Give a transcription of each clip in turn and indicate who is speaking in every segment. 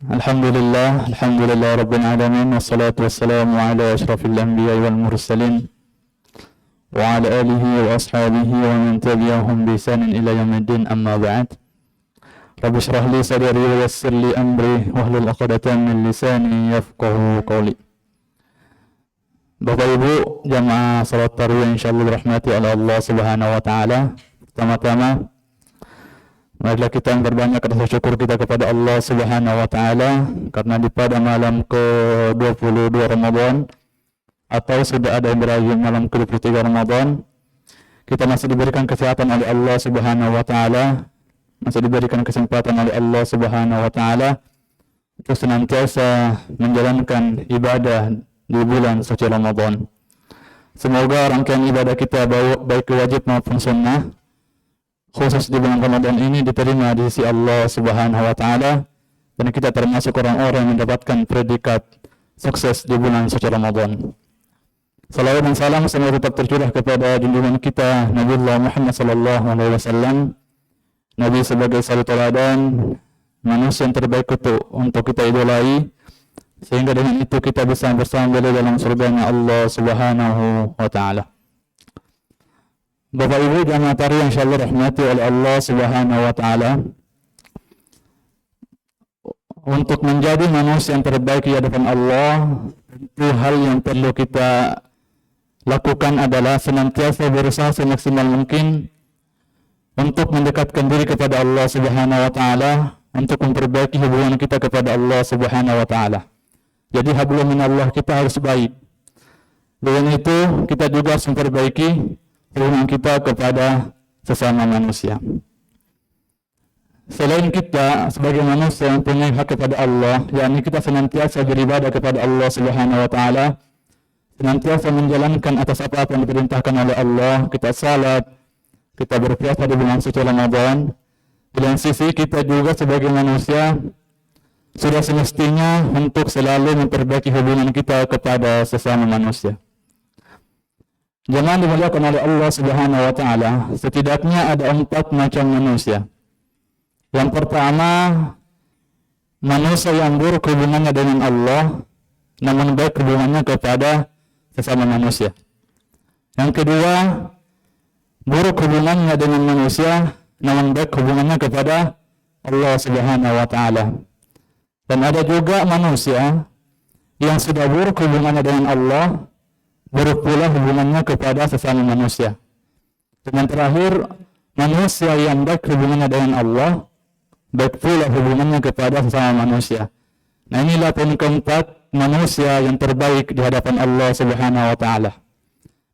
Speaker 1: Alhamdulillah Rabbil Alamin. Wassalatu wassalamu ala ashrafil anbiya wal mursalin wa ala alihi wa ashabihi wa man tabi'ahum bi ihsanin ila yaumiddin, amma ba'd. Rabbi shrah li sadri wa yassir li amri wahlul 'uqdatam min lisani yafqahu qawli. Bapak Ibu jamaah salat tarawih insyaallah dirahmati oleh Allah Subhanahu wa taala. Pertama-tama marilah kita memperbanyak rasa syukur kita kepada Allah Subhanahu wa taala karena di pada malam ke-22 Ramadan atau sudah ada yang berakhir malam ke-23 Ramadan, kita masih diberikan kesehatan oleh Allah Subhanahu wa taala, masih diberikan kesempatan oleh Allah Subhanahu wa taala untuk senantiasa menjalankan ibadah di bulan suci Ramadan. Semoga rangkaian ibadah kita baik wajib maupun sunnah khusus di bulan Ramadan ini diterima di sisi Allah Subhanahu wa taala dan kita termasuk orang-orang yang mendapatkan predikat sukses di bulan suci Ramadan. Salawat dan salam semoga tetap tercurah kepada junjungan kita Nabiullah Muhammad sallallahu alaihi wasallam, Nabi sebagai suri teladan, manusia yang terbaik untuk kita idolai, sehingga dengan itu kita bisa bersama beliau dalam surganya Allah Subhanahu wa taala. Bapak Ibu jamaah tarawih insyaallah rahmati oleh Allah Subhanahu wa taala. Untuk menjadi manusia yang terbaik di hadapan Allah, tentu hal yang perlu kita lakukan adalah senantiasa berusaha semaksimal mungkin untuk mendekatkan diri kepada Allah Subhanahu wa taala, untuk memperbaiki hubungan kita kepada Allah Subhanahu wa taala. Jadi hablum minallah kita harus baik. Dengan itu kita juga harus memperbaiki hubungan kita kepada sesama manusia. Selain kita sebagai manusia yang punya hak kepada Allah, yakni kita senantiasa beribadah kepada Allah Subhanahu wa taala, senantiasa menjalankan atas apa yang diperintahkan oleh Allah, kita salat, kita berpuasa di bulan suci Ramadan. Di lain sisi kita juga sebagai manusia sudah semestinya untuk selalu memperbaiki hubungan kita kepada sesama manusia. Jangan dimuliakan oleh Allah Subhanahu wa taala, setidaknya ada 4 macam manusia. Yang pertama, manusia yang buruk hubungannya dengan Allah, namun baik hubungannya kepada sesama manusia. Yang kedua, buruk hubungannya dengan manusia, namun baik hubungannya kepada Allah Subhanahu wa taala. Dan ada juga manusia yang sudah buruk hubungannya dengan Allah, buruk pula hubungannya kepada sesama manusia. Dan terakhir, manusia yang baik hubungannya dengan Allah, baik pula hubungannya kepada sesama manusia. Nah, inilah poin keempat manusia yang terbaik di hadapan Allah Subhanahu wa taala.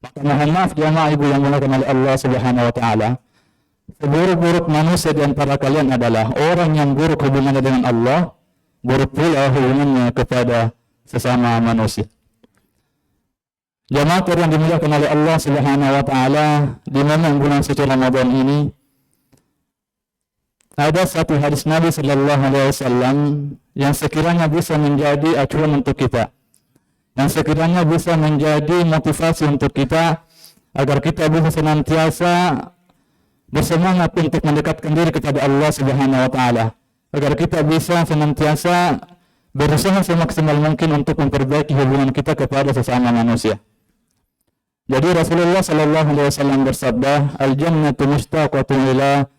Speaker 1: Maka mohon maaf jamaah ibu yang dimuliakan oleh Allah Subhanahu wa taala, seburuk-buruk manusia di antara kalian adalah orang yang buruk hubungannya dengan Allah, buruk pula hubungannya kepada sesama manusia. Jamaah yang dimuliakan oleh Allah Subhanahu wa taala, di mana bulan suci Ramadan ini ada satu hadis Nabi sallallahu alaihi wasallam yang sekiranya bisa menjadi acuan untuk kita, yang sekiranya bisa menjadi motivasi untuk kita agar kita bisa senantiasa bersemangat untuk mendekatkan diri kepada Allah Subhanahu wa taala, agar kita bisa senantiasa berusaha semaksimal mungkin untuk memperbaiki hubungan kita kepada sesama manusia. Jadi Rasulullah sallallahu alaihi wasallam bersabda, "Al-jannatu mushtaqatun ila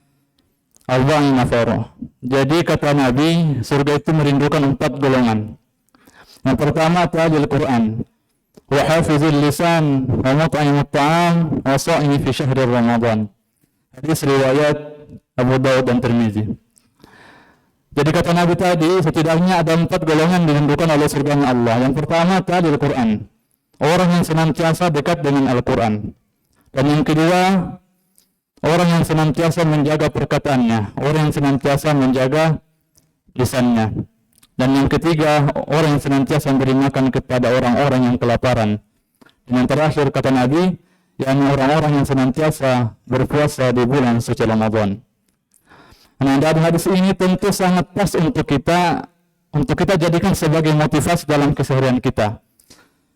Speaker 1: arba'in nafar." Jadi kata Nabi, surga itu merindukan 4 golongan. Yang pertama talil Quran, wa hafizul lisan, wa mut'imut ta'am, wa sha'imi fi syahr Ramadan. Hadis riwayat Abu Dawud dan Tirmizi. Jadi kata Nabi tadi, setidaknya ada 4 golongan dirindukan oleh surganya Allah. Yang pertama talil Quran, orang yang senantiasa dekat dengan Al-Quran. Dan yang kedua, orang yang senantiasa menjaga perkataannya, orang yang senantiasa menjaga lisannya. Dan yang ketiga, orang yang senantiasa memberi makan kepada orang-orang yang kelaparan. Dan yang terakhir kata Nabi, yakni orang-orang yang senantiasa berpuasa di bulan suci Ramadan. Nah, dari hadis ini tentu sangat pas untuk kita jadikan sebagai motivasi dalam keseharian kita,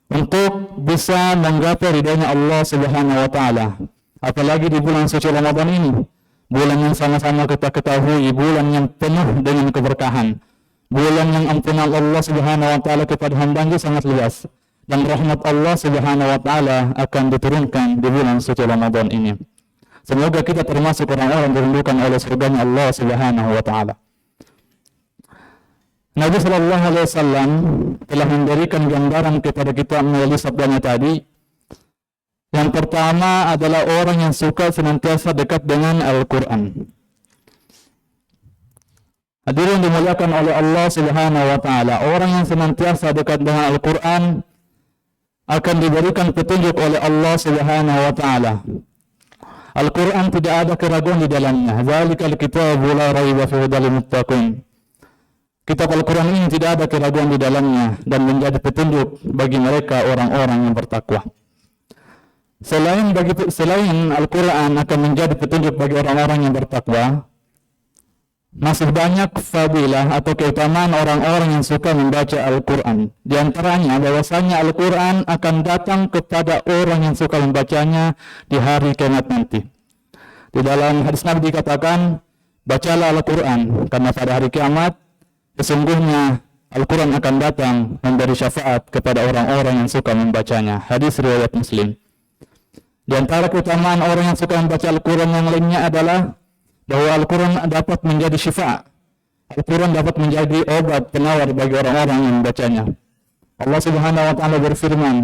Speaker 1: untuk bisa menggapai ridhonya Allah Subhanahu wa taala. Apalagi di bulan suci Ramadan ini, bulan yang sama-sama kita ketahui bulan yang penuh dengan keberkahan, Bulan yang ampunan Allah Subhanahu wa taala kepada hambanya sangat luas, dan rahmat Allah Subhanahu wa taala akan diturunkan di bulan suci Ramadan ini. Semoga kita termasuk orang-orang yang dirindukan oleh surganya Allah Subhanahu wa taala. Nabi sallallahu alaihi wasallam telah memberikan gambaran kepada kita melalui sabdanya tadi. Yang pertama adalah orang yang suka senantiasa dekat dengan Al-Qur'an. Hadirin dimuliakan oleh Allah Subhanahu wa taala, orang yang senantiasa dekat dengan Al-Qur'an akan diberikan petunjuk oleh Allah Subhanahu wa taala. Al-Qur'an tidak ada keraguan di dalamnya. Zalikal kitabu la raiba fihi hudal lil muttaqin. Kitab Al-Quran ini tidak ada keraguan di dalamnya dan menjadi petunjuk bagi mereka orang-orang yang bertakwa. Selain Al-Quran akan menjadi petunjuk bagi orang-orang yang bertakwa, masih banyak fadilah atau keutamaan orang-orang yang suka membaca Al-Quran. Di antaranya bahwasanya Al-Quran akan datang kepada orang yang suka membacanya di hari kiamat nanti. Di dalam hadis Nabi dikatakan, bacalah Al-Quran karena pada hari kiamat sesungguhnya Al-Quran akan datang memberi syafaat kepada orang-orang yang suka membacanya. Hadis riwayat Muslim. Di antara keutamaan orang yang suka membaca Al-Quran yang lainnya adalah bahwa Al-Quran dapat menjadi syifa. Al-Quran dapat menjadi obat penawar bagi orang-orang yang membacanya. Allah Subhanahu wa taala berfirman,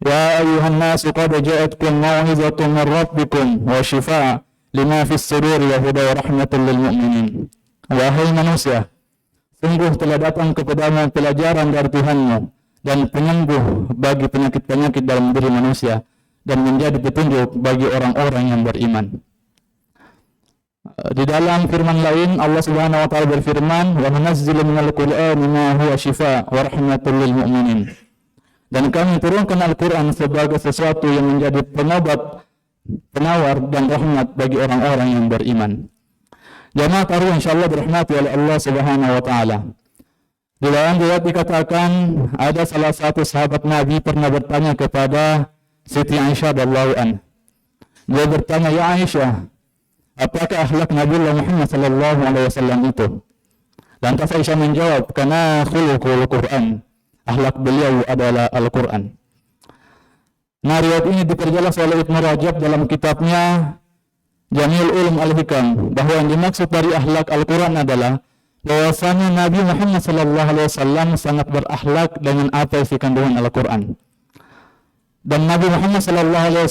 Speaker 1: "Ya ayyuhan nasu qad ja'atkum mau'izatun min rabbikum wa shifaa lima fis suduri wa hudan wa rahmatul lil mu'minin." Wahai manusia, sungguh telah datang kepadamu pelajaran dari Tuhanmu dan penyembuh bagi penyakit-penyakit dalam diri manusia dan menjadi petunjuk bagi orang-orang yang beriman. Di dalam firman lain Allah Subhanahu wa taala berfirman, "Wa nunazzilu minal Qur'ani ma huwa shifaa wa rahmatul lil mu'minin." Dan kami turunkan Al-Qur'an sebagai sesuatu yang menjadi pengobat, penawar dan rahmat bagi orang-orang yang beriman. Jamaah taruh insyaallah dirahmati oleh Allah Subhanahu wa taala. Di dalam riwayat dikatakan ada salah satu sahabat Nabi pernah bertanya kepada Siti Aisyah radhiyallahu anha. Dia bertanya, "Ya Aisyah, apakah akhlak Nabi Muhammad sallallahu alaihi wasallam itu?" Lantas Aisyah menjawab, "Kana khuluqul Qur'an." Akhlak beliau adalah Al-Qur'an. Nah, riwayat ini diperjelas oleh Ibnu Rajab dalam kitabnya Jami'ul Ulum Al-Hikam, bahwa yang dimaksud dari akhlak Al-Quran adalah bahwasanya Nabi Muhammad SAW sangat berakhlak dengan apa isi kandungan Al-Quran. Dan Nabi Muhammad SAW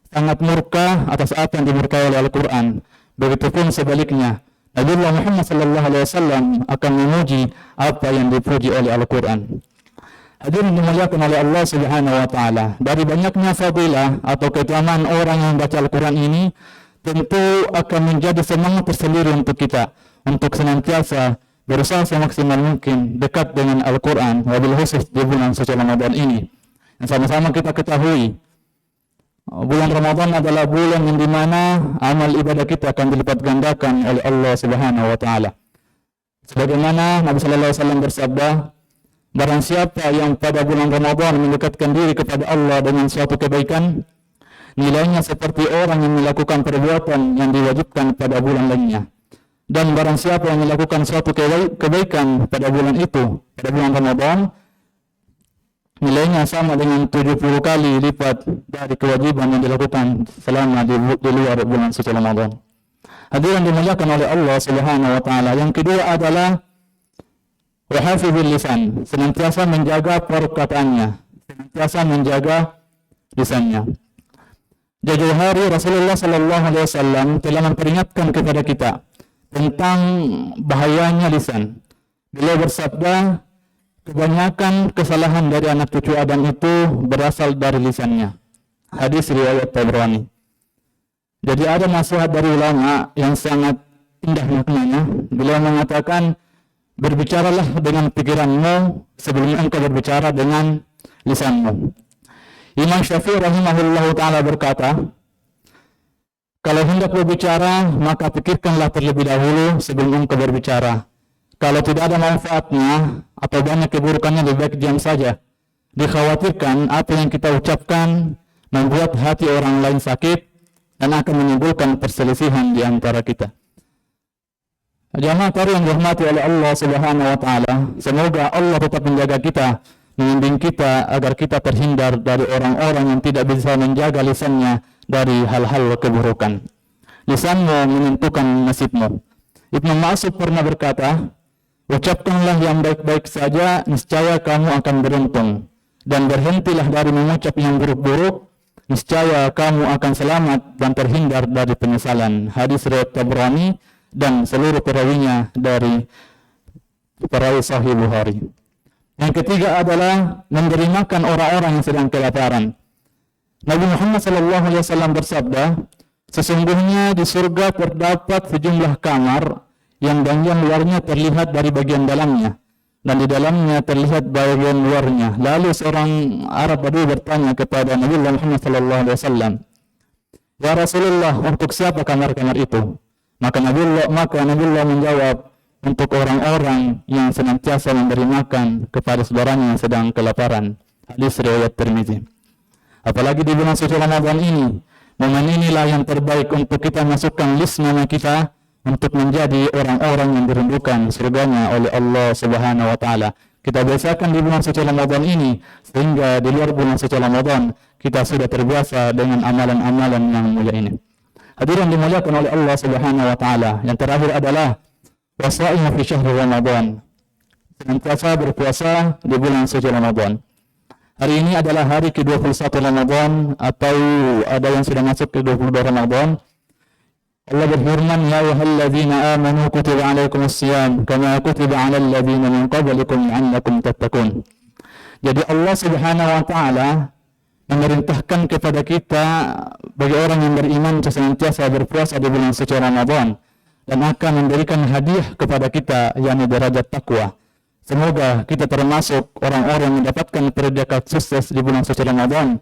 Speaker 1: sangat murka atas apa yang dimurkai oleh Al-Quran. Begitupun sebaliknya, Nabi Muhammad SAW akan memuji apa yang dipuji oleh Al-Quran. Hadirin dimuliakan oleh Allah Subhanahu wa taala. Dari banyaknya fadilah atau keutamaan orang yang membaca Al-Qur'an ini tentu akan menjadi semangat tersendiri untuk kita untuk senantiasa berusaha semaksimal mungkin dekat dengan Al-Qur'an, wabil khusus di bulan suci Ramadan ini. Yang sama-sama kita ketahui bulan Ramadan adalah bulan yang dimana amal ibadah kita akan dilipat gandakan oleh Allah Subhanahu wa taala. Sebagaimana Nabi sallallahu alaihi wasallam bersabda, barang siapa yang pada bulan Ramadan mendekatkan diri kepada Allah dengan suatu kebaikan, nilainya seperti orang yang melakukan perbuatan yang diwajibkan pada bulan lainnya. Dan barang siapa yang melakukan suatu kebaikan pada bulan itu, pada bulan Ramadan, nilainya sama dengan 70 kali lipat dari kewajiban yang dilakukan selama di luar bulan suci Ramadan. Hadirin dimuliakan oleh Allah Subhanahu wa taala. Yang kedua adalah wahafizul lisan, senantiasa menjaga perkataannya, senantiasa menjaga lisannya. Jauh hari Rasulullah sallallahu alaihi wasallam telah memperingatkan kepada kita tentang bahayanya lisan. Beliau bersabda, kebanyakan kesalahan dari anak cucu Adam itu berasal dari lisannya. Hadis riwayat Tabrani. Jadi ada nasihat dari ulama yang sangat indah maknanya. Beliau mengatakan, berbicaralah dengan pikiranmu sebelum engkau berbicara dengan lisanmu. Imam Syafi'i rahimahullah ta'ala berkata, kalau hendak berbicara, maka pikirkanlah terlebih dahulu sebelum engkau berbicara. Kalau tidak ada manfaatnya atau banyak keburukannya, lebih baik diam saja. Dikhawatirkan apa yang kita ucapkan membuat hati orang lain sakit dan akan menimbulkan perselisihan di antara kita. Jamaah tari yang dirahmati oleh Allah Subhanahu wa taala, semoga Allah tetap menjaga kita, membimbing kita agar kita terhindar dari orang-orang yang tidak bisa menjaga lisannya dari hal-hal keburukan. Lisanmu menentukan nasibmu. Ibnu Mas'ud pernah berkata, ucapkanlah yang baik-baik saja, niscaya kamu akan beruntung, dan berhentilah dari mengucap yang buruk-buruk, niscaya kamu akan selamat dan terhindar dari penyesalan. Hadis riwayat Tabrani dan seluruh perawinya dari perawi Sahih Bukhari. Yang ketiga adalah memberi makan orang-orang yang sedang kelaparan. Nabi Muhammad SAW bersabda, sesungguhnya di surga terdapat sejumlah kamar yang bagian luarnya terlihat dari bagian dalamnya, dan di dalamnya terlihat bagian luarnya. Lalu seorang Arab Badui bertanya kepada Nabi Muhammad SAW, ya Rasulullah, untuk siapa kamar-kamar itu? Maka Nabi Allah menjawab, untuk orang-orang yang senantiasa memberi makan kepada saudaranya yang sedang kelaparan. Hadis riwayat Tirmizi. Apalagi di bulan suci Ramadan ini, momen inilah yang terbaik untuk kita masukkan list nama kita untuk menjadi orang-orang yang dirindukan surganya oleh Allah Subhanahu wa taala. Kita biasakan di bulan suci Ramadan ini, sehingga di luar bulan suci Ramadan kita sudah terbiasa dengan amalan-amalan yang mulia ini. Hadirin dimuliakan oleh Allah Subhanahu wa taala. Yang terakhir adalah wasaimu fi syahr Ramadan. Senantiasa berpuasa di bulan suci Ramadan. Hari ini adalah hari ke-21 Ramadan, atau ada yang sudah masuk ke 22 Ramadan. Allah berfirman, ya ayyuhalladzina amanu kutiba alaikumus shiyam kama kutiba 'alal ladzina min qablikum la'allakum tattaqun. Jadi Allah Subhanahu wa taala memerintahkan kepada kita bagi orang yang beriman senantiasa berpuasa di bulan suci Ramadan, dan akan memberikan hadiah kepada kita, yakni derajat takwa. Semoga kita termasuk orang-orang yang mendapatkan predikat sukses di bulan suci Ramadan,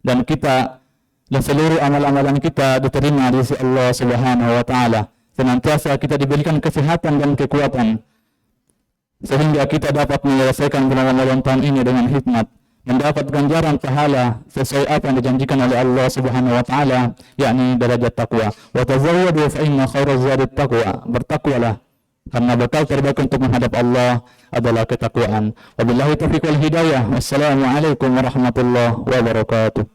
Speaker 1: dan kita dan seluruh amal-amalan kita diterima di sisi Allah Subhanahu wa taala. Senantiasa kita diberikan kesehatan dan kekuatan sehingga kita dapat menyelesaikan bulan Ramadan tahun ini dengan hikmat, mendapat ganjaran pahala sesuai apa yang dijanjikan oleh Allah Subhanahu wa taala, yakni derajat takwa. Wa tazawwadu fa inna khairaz zadi taqwa. Bertakwalah, karena bekal terbaik untuk menghadap Allah adalah ketakwaan. Wabillahi taufiq wal hidayah. Wassalamualaikum warahmatullahi wabarakatuh.